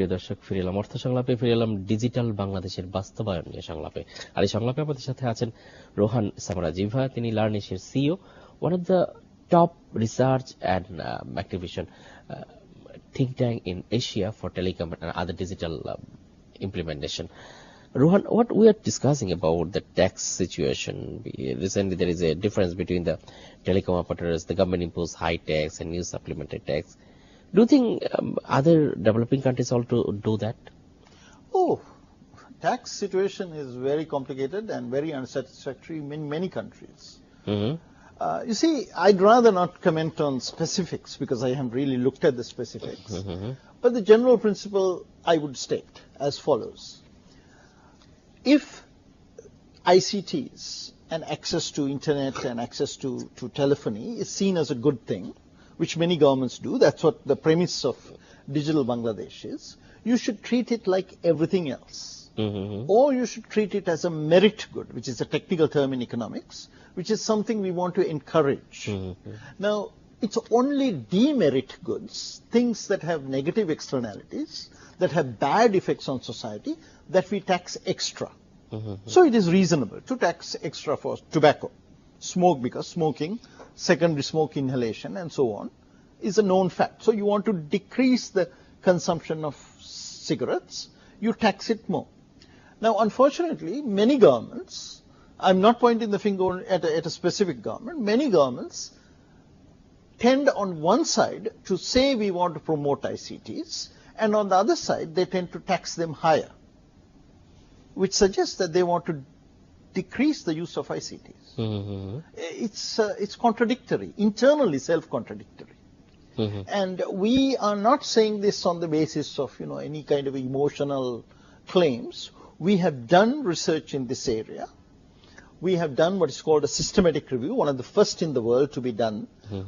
প্রিয় দর্শক, ফিরে এলাম অর্থ সংলাপে, ফিরে এলাম ডিজিটাল বাংলাদেশের বাস্তবায়ন নিয়ে সংলাপে। আর এই সংলাপে আমাদের সাথে আছেন রোহান সামারাজিভা, তিনি লার্নেশিয়ার CEO, one of the top research and activation think tank in Asia for telecom and other digital implementation. Rohan, what we are discussing about the tax situation. Recently, there is a difference between the telecom operators. The government imposed high tax and new supplementary tax. Do you think other developing countries also do that? Oh, tax situation is very complicated and very unsatisfactory in many countries. You see, I'd rather not comment on specifics because I haven't really looked at the specifics. But the general principle I would state as follows. If ICTs and access to internet and access to telephony is seen as a good thing, which many governments do, that's what the premise of Digital Bangladesh is, you should treat it like everything else. Or you should treat it as a merit good, which is a technical term in economics, which is something we want to encourage. Now, it's only demerit goods, things that have negative externalities, that have bad effects on society, that we tax extra. So it is reasonable to tax extra for tobacco, smoke, because smoking, secondary smoke inhalation and so on is a known fact. So you want to decrease the consumption of cigarettes, you tax it more. Now, unfortunately, many governments, I'm not pointing the finger at a specific government, many governments tend on one side to say we want to promote ICTs, and on the other side they tend to tax them higher, which suggests that they want to decrease the use of ICTs. It's contradictory, internally self-contradictory. And we are not saying this on the basis of any kind of emotional claims. We have done research in this area. We have done what is called a systematic review, one of the first in the world to be done,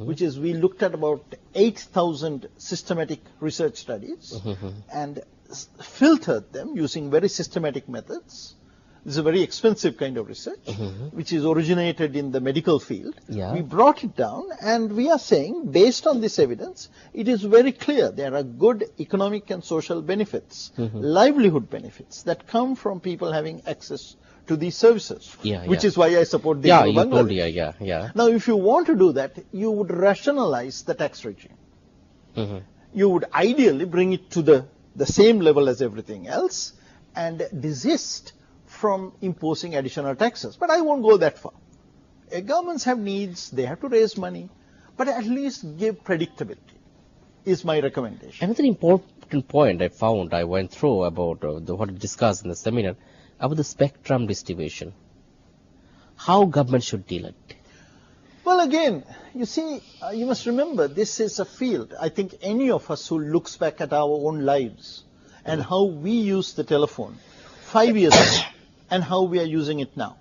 which is we looked at about 8,000 systematic research studies and filtered them using very systematic methods. This is a very expensive kind of research, which is originated in the medical field. We brought it down, and we are saying, based on this evidence, it is very clear there are good economic and social benefits, livelihood benefits that come from people having access to these services, which is why I support the Bangladesh. Now, if you want to do that, you would rationalize the tax regime. You would ideally bring it to the same level as everything else and desist from imposing additional taxes. But I won't go that far. Governments have needs, they have to raise money, but at least give predictability is my recommendation. Another important point I found, I went through about what we discussed in the seminar, about the spectrum distribution. How government should deal it? Well, again, you see, you must remember, this is a field. I think any of us who looks back at our own lives and how we use the telephone 5 years ago and how we are using it now,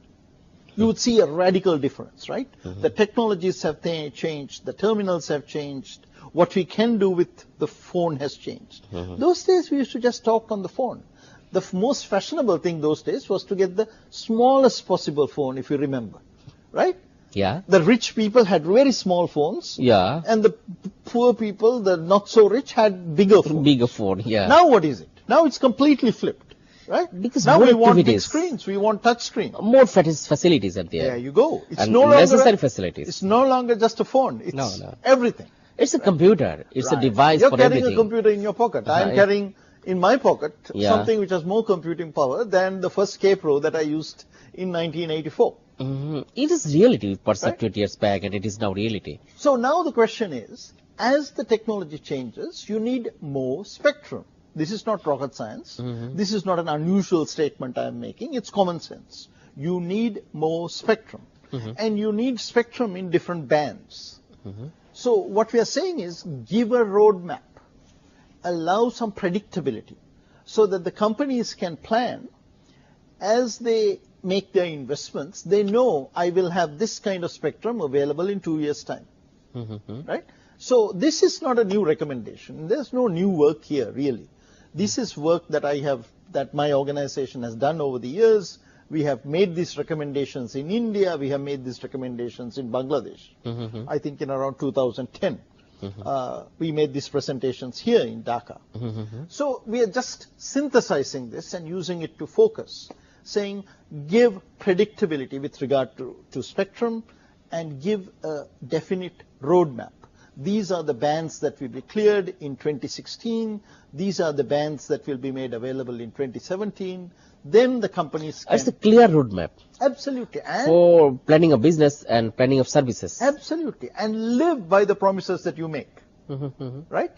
you would see a radical difference, right? The technologies have changed, the terminals have changed, what we can do with the phone has changed. Those days we used to just talk on the phone. The most fashionable thing those days was to get the smallest possible phone, if you remember, right? The rich people had very small phones. And the poor people, the not so rich, had bigger phones. Now what is it? Now it's completely flipped. Right? Because now we want big screens, we want touch screen. More facilities are there. There you go. It's and no longer necessary facilities. It's no longer just a phone. It's everything. It's a computer. It's a device for everything. You're carrying a computer in your pocket. I'm carrying in my pocket something which has more computing power than the first K-Pro that I used in 1984. It is reality perceived 20 years back, and it is now reality. So now the question is, as the technology changes, you need more spectrum. This is not rocket science. This is not an unusual statement I am making. It's common sense. You need more spectrum. And you need spectrum in different bands. So what we are saying is give a roadmap. Allow some predictability so that the companies can plan as they make their investments. They know I will have this kind of spectrum available in 2 years' time. Right? So this is not a new recommendation. There's no new work here, really. This is work that my organization has done over the years. We have made these recommendations in India. We have made these recommendations in Bangladesh, I think in around 2010. We made these presentations here in Dhaka. So we are just synthesizing this and using it to focus, saying give predictability with regard to spectrum and give a definite roadmap. These are the bands that will be cleared in 2016. These are the bands that will be made available in 2017. Then the companies can... It's a clear roadmap. Absolutely. And for planning of business and planning of services. Absolutely. And live by the promises that you make. Right?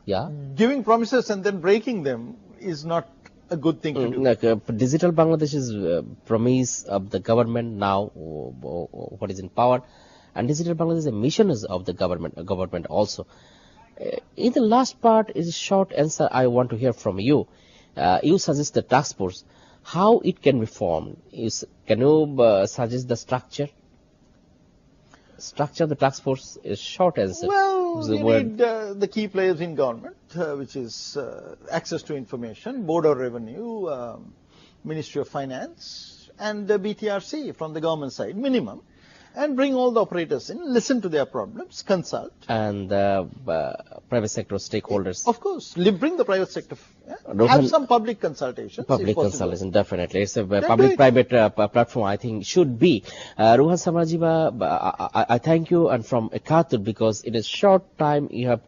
Yeah. Giving promises and then breaking them is not a good thing to do. Digital Bangladesh is promise of the government now, what is in power, and Digital Bangladesh is a mission of the government also. In the last part is a short answer I want to hear from you. You suggest the task force, how it can be formed. Can you suggest the structure? Structure of the task force is short answer. Well, we need the key players in government, which is access to information, Board of Revenue, Ministry of Finance, and the BTRC from the government side, minimum. And bring all the operators in, listen to their problems, consult. And private sector stakeholders. Of course. Bring the private sector. Rohan, have some public consultation. Public consultation, definitely. It's a public-private platform, I think, should be. Rohan Samarjiva, I thank you, and from Ekattor, because in a short time you have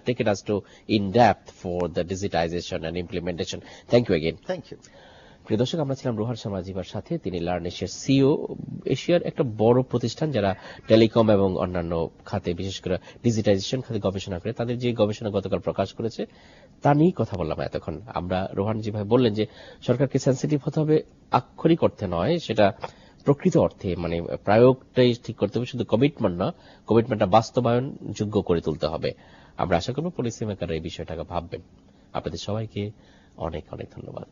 taken us to in-depth for the digitization and implementation. Thank you again. Thank you. প্রিয় দর্শক, আমরা ছিলাম রোহান সামাজিবার সাথে। তিনি লার্নেশিয়ার CEO, এশিয়ার একটা বড় প্রতিষ্ঠান যারা টেলিকম এবং অন্যান্য খাতে, বিশেষ করে ডিজিটাইজেশন খাতে গবেষণা করে। তাদের যে গবেষণা গতকাল প্রকাশ করেছে তা নিয়েই কথা বললাম এতক্ষণ। আমরা রোহানজি ভাই বললেন যে সরকারকে সেন্সিটিভ হতে হবে, আক্ষরিক অর্থে নয়, সেটা প্রকৃত অর্থে, মানে প্রয়োগটাই ঠিক করতে হবে, শুধু কমিটমেন্ট না, কমিটমেন্টটা বাস্তবায়ন যোগ্য করে তুলতে হবে। আমরা আশা করব পলিসি মেকাররা এই বিষয়টাকে ভাববেন। আপনাদের সবাইকে অনেক অনেক ধন্যবাদ।